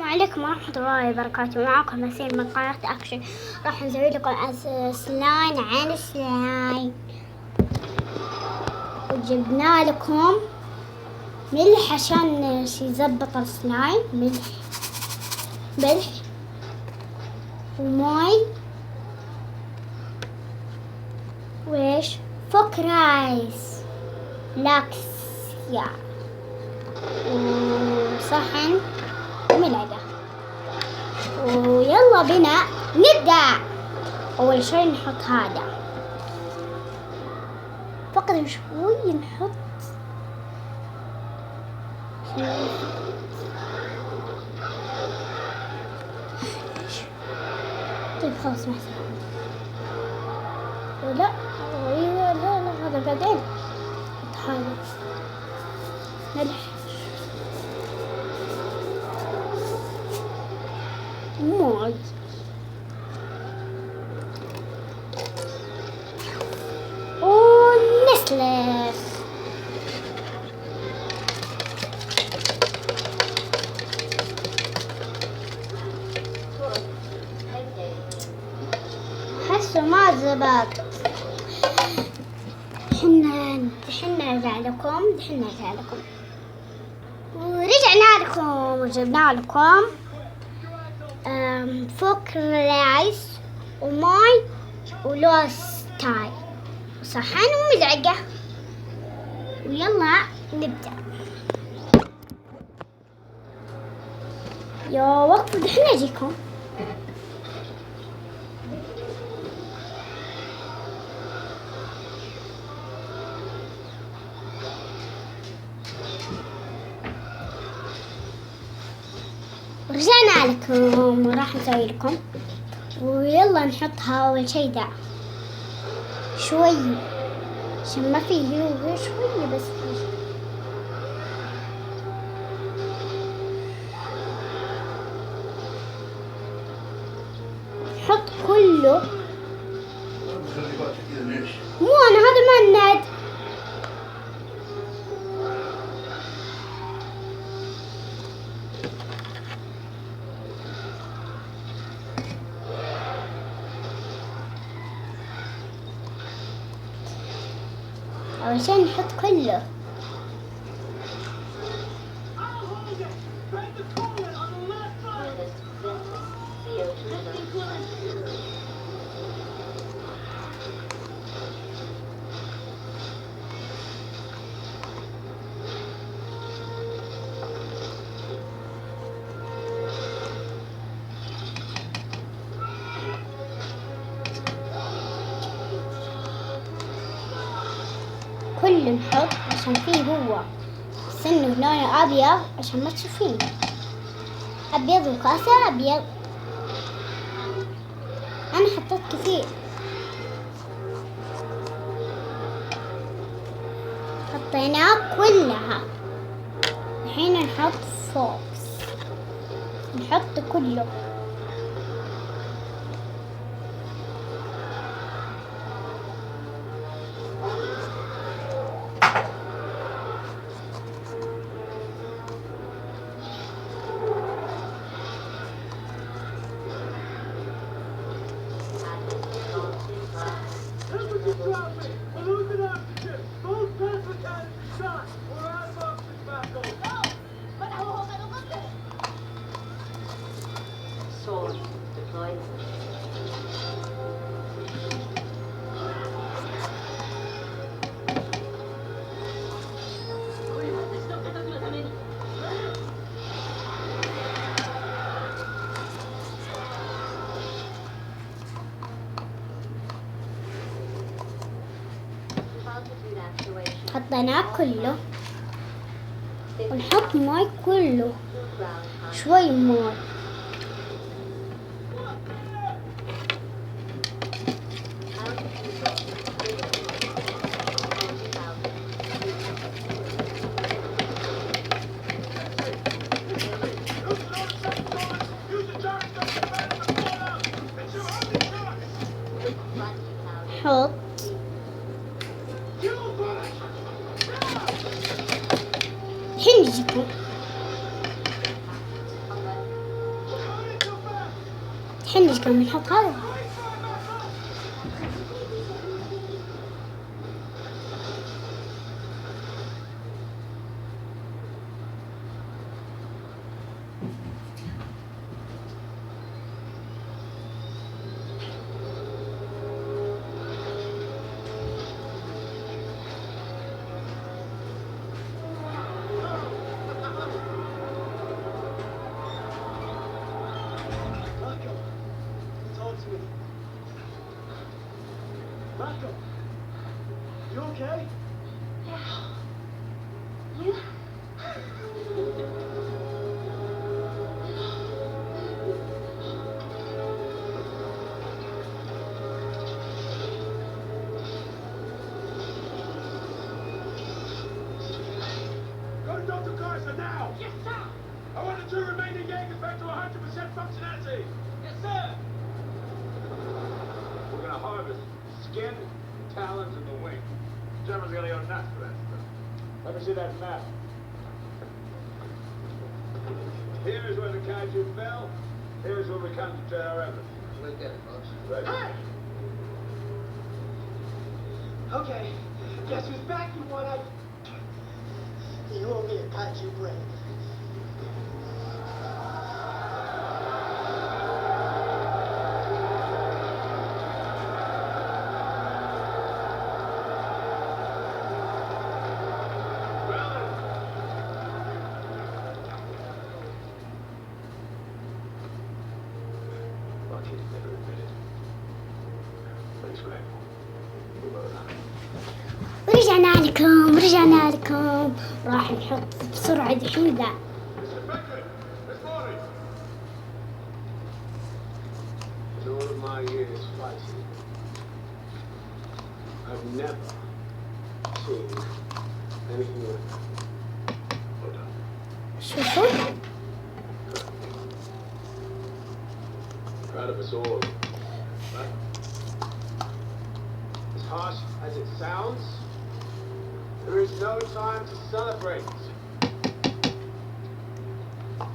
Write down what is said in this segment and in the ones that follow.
عليكم ورحمة الله وبركاته. معكم أسير من قناة أكشن. راح نسوي لكم سلاين عن سلاين، وجبنا لكم ملح عشان يزبط السلاين. ملح وماي ويش فوك رايس لاكس وصحن وملعقة. ويلا بنا نبدأ. أول شي نحط هذا، فقط شوي نحط طيب خلاص ما لا هذا بعدين. نحط هذا ملح موز ونسلخ. حسوا ما زبط. دحين نرجع لكم. ورجعنا لكم وجبنا لكم فوك رايس وماي ولوز تاي وصحن وملعقة. ويلا نبدأ. يا وقت دحين اجيكم. رجعنا لكم وراح نسوي لكم. ويلا نحطها أول شي ده شوي عشان ما فيه شوي بس. نحط كله. مو أنا هذا ما الند. أول شي نحط كله. كله نحط عشان فيه هو بس انه لونه ابيض عشان ما تشوفين. ابيض وكاسة ابيض. انا حطيت كثير. حطيناه كلها. الحين نحط فوكس. نحط كله. حطيناه كله ونحط ماي كله. شوي ماي. حط الحين نجيكم. الحين ايش كم نحط هذا؟ Malcolm, you okay? You? Go to Dr. Carson now! Yes, sir! I want the two remaining Jaegers back to 100% functionality! Yes, sir! We're gonna harvest skin, talons, and the wing. Germans are gonna go nuts for that stuff. Let me see that map. Here's where the kaiju fell. Here's where we concentrate our efforts. We get it, folks. Right. Hey! Okay, guess who's back, you one-eyed? You owe me a kaiju brain. ورجعنا لكم راح نحط بسرعة دحين ذا. In all of my years fighting, I've never seen anything like that. Well done. شوفوا Proud of us all. Right? As harsh as it sounds, there is no time to celebrate.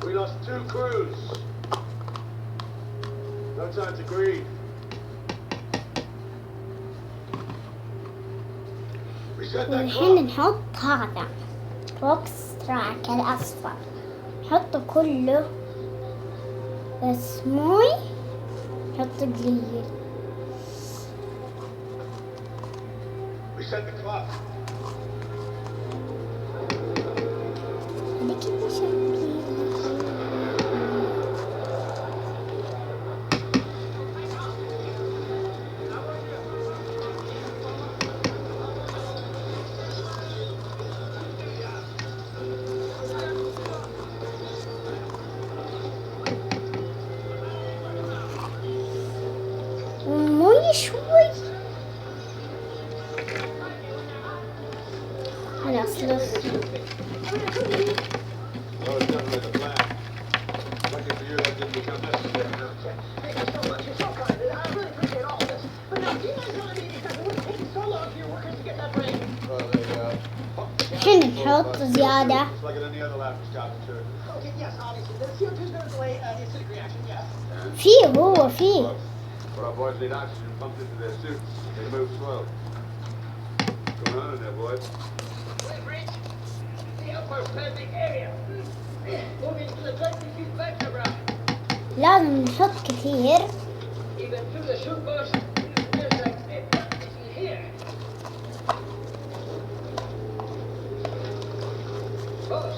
We lost 2 crews. No time to grieve. We set that والحين clock. نحط هذا بوكس تراك الأصفر نحطه كله بس موي نحط قليل. We set the clock. هذا كذا شكل موي شوي. خلاص Oh, it's definitely the plan. Lucky for you, that didn't become necessary. Thank you so much. You're so kind. I really appreciate all this. But now, do you mind telling me exactly what it's taking so long for your workers to get that brain? Well, they, الحين نحط زيادة. It's like in any other laboratory job, Okay, yes, obviously. The CO2 is going to delay the acidic reaction, yes. فيه هو فيه. But our boys need oxygen pumped into their suits. They move slow. What's going on in there, boys? Wait, Rich. The outpost has the area. Moving to the 20 feet background. لازم نحط كثير. Even through the chute bush, there's like a in here. Boss,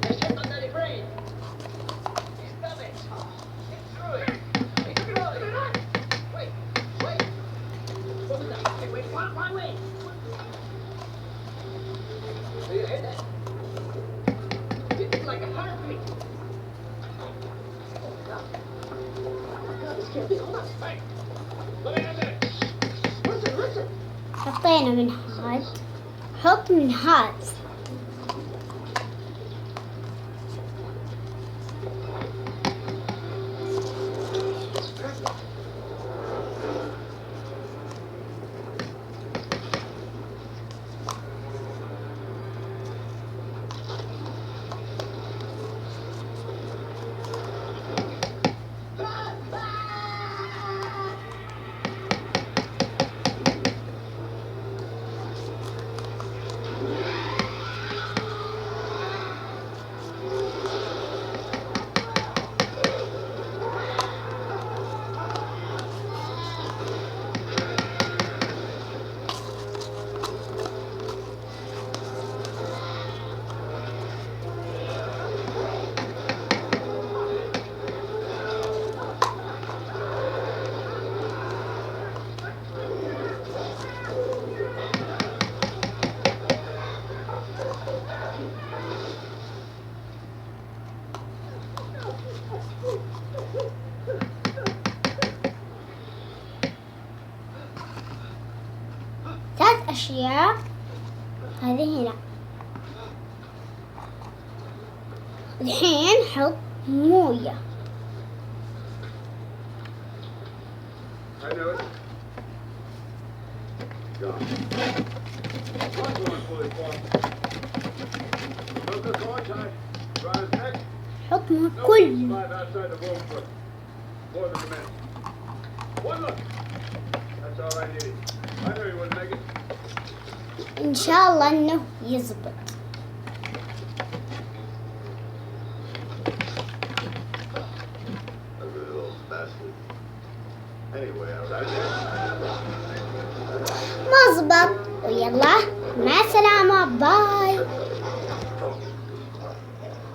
there's shit under the brain. It's damaged. It's through it. It's through it. Wait. What was that? Wait, one way. Do you hear that? It's like a heartbeat. God, this can't be. Hold on. Hey, let me in there. Listen. حطينا من هاد. حط من هاد. الأشياء هذه هنا. الحين حط موية. I know it. Gone. One going fully formed. Look at the tie. Around his neck. حط No كل survive outside the womb for more than a minute. One look. That's all I needed. I knew he wouldn't make it. إن شاء الله إنه يزبط. Ugly little bastard. Anyway, I was ما زبط، ويلا مع السلامة، باي.